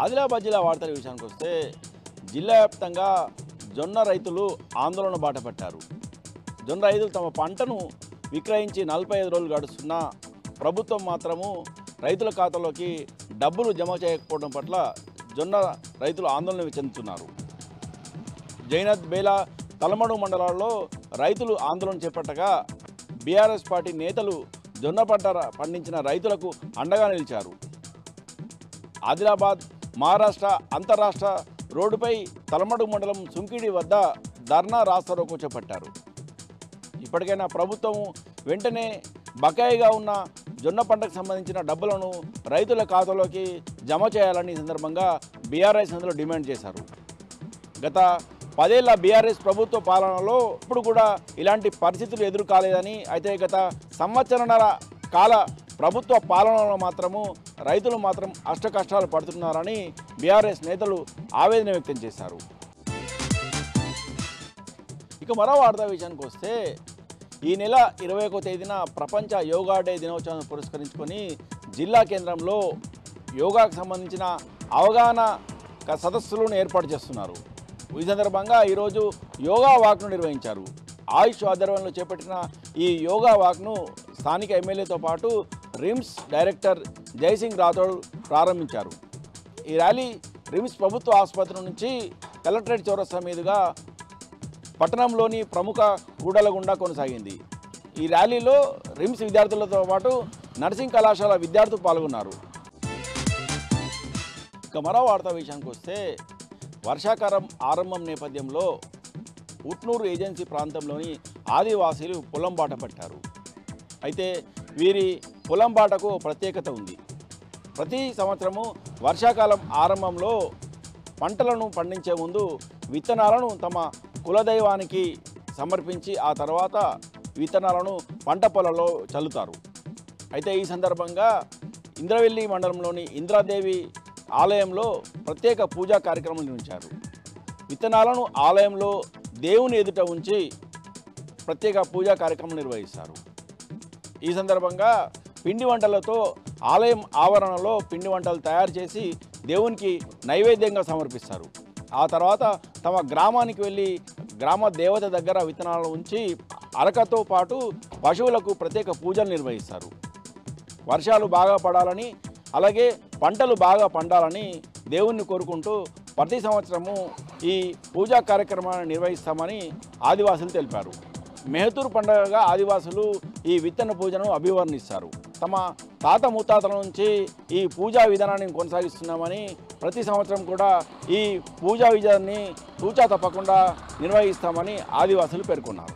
ఆదిలాబాద్ జిల్లా వార్తల విషయానికి వస్తే జిల్లా వ్యాప్తంగా జొన్న రైతులు ఆందోళన బాట పట్టారు. జొన్న రైతులు తమ పంటను విక్రయించి 45 రోజులు గడుస్తున్నా ప్రభుత్వం మాత్రము రైతుల ఖాతాలోకి డబ్బులు జమ చేయకపోవడం పట్ల జొన్న రైతులు ఆందోళన చెందుతున్నారు. జైనత్ బేలా తలమడు మండలాల్లో రైతులు ఆందోళన చేపట్టగా బీఆర్ఎస్ పార్టీ నేతలు జొన్న పంట పండించిన రైతులకు అండగా నిలిచారు. ఆదిలాబాద్ మహారాష్ట్ర అంతర్రాష్ట్ర రోడ్డుపై తలమడు మండలం సుంకిడి వద్ద ధర్నా రాస్తారోకో చేపట్టారు. ఇప్పటికైనా ప్రభుత్వం వెంటనే బకాయిగా ఉన్న జొన్న పంటకు సంబంధించిన డబ్బులను రైతుల ఖాతాలోకి జమ చేయాలని ఈ సందర్భంగా బీఆర్ఎస్ నేతలు డిమాండ్ చేశారు. గత 10 ఏళ్ల బీఆర్ఎస్ ప్రభుత్వ పాలనలో ఇప్పుడు కూడా ఇలాంటి పరిస్థితులు ఎదురు కాలేదని, అయితే గత సంవత్సరాల కాల ప్రభుత్వ పాలనలో మాత్రము రైతులు మాత్రం అష్టకష్టాలు పడుతున్నారని బీఆర్ఎస్ నేతలు ఆవేదన వ్యక్తం చేశారు. ఇక మరో వార్తా విషయానికి వస్తే ఈ నెల 21వ తేదీన ప్రపంచ యోగా డే దినోత్సవాన్ని పురస్కరించుకొని జిల్లా కేంద్రంలో యోగాకు సంబంధించిన అవగాహన సదస్సులను ఏర్పాటు చేస్తున్నారు. ఈ సందర్భంగా ఈరోజు యోగా వాక్ను నిర్వహించారు. ఆయుష్ ఆధ్వర్యంలో చేపట్టిన ఈ యోగా వాక్ను స్థానిక ఎమ్మెల్యేతో పాటు రిమ్స్ డైరెక్టర్ జైసింగ్ రాథోడ్ ప్రారంభించారు. ఈ ర్యాలీ రిమ్స్ ప్రభుత్వ ఆసుపత్రి నుంచి కలెక్టరేట్ చౌరస్తా మీదుగా పట్టణంలోని ప్రముఖ కూడల గుండా కొనసాగింది. ఈ ర్యాలీలో రిమ్స్ విద్యార్థులతో పాటు నర్సింగ్ కళాశాల విద్యార్థులు పాల్గొన్నారు. ఇక మరో వార్తా విషయానికి వస్తే వర్షాకాలం ఆరంభం నేపథ్యంలో ఉట్నూరు ఏజెన్సీ ప్రాంతంలోని ఆదివాసీలు పొలం బాట పట్టారు. అయితే వీరి పొలం బాటకు ప్రత్యేకత ఉంది. ప్రతి సంవత్సరము వర్షాకాలం ఆరంభంలో పంటలను పండించే ముందు విత్తనాలను తమ కులదైవానికి సమర్పించి ఆ తర్వాత విత్తనాలను పంట పొలంలో చల్లుతారు. అయితే ఈ సందర్భంగా ఇంద్రవెల్లి మండలంలోని ఇంద్రాదేవి ఆలయంలో ప్రత్యేక పూజా కార్యక్రమం నిర్వహించారు. విత్తనాలను ఆలయంలో దేవుని ఎదుట ఉంచి ప్రత్యేక పూజా కార్యక్రమం నిర్వహిస్తారు. ఈ సందర్భంగా పిండి వంటలతో ఆలయం ఆవరణలో పిండి వంటలు తయారు చేసి దేవునికి నైవేద్యంగా సమర్పిస్తారు. ఆ తర్వాత తమ గ్రామానికి వెళ్ళి గ్రామ దేవత దగ్గర విత్తనాలను ఉంచి అరకతో పాటు పశువులకు ప్రత్యేక పూజలు నిర్వహిస్తారు. వర్షాలు బాగా పడాలని, అలాగే పంటలు బాగా పండాలని దేవుణ్ణి కోరుకుంటూ ప్రతి సంవత్సరము ఈ పూజా కార్యక్రమాన్ని నిర్వహిస్తామని ఆదివాసులు తెలిపారు. మెహతూర్ పండుగగా ఆదివాసులు ఈ విత్తన పూజను అభివర్ణిస్తారు. తమ తాత ముత్తాతల నుంచి ఈ పూజా విధానాన్ని కొనసాగిస్తున్నామని, ప్రతి సంవత్సరం కూడా ఈ పూజా విధానాన్ని తూచా తప్పకుండా నిర్వహిస్తామని ఆదివాసులు పేర్కొన్నారు.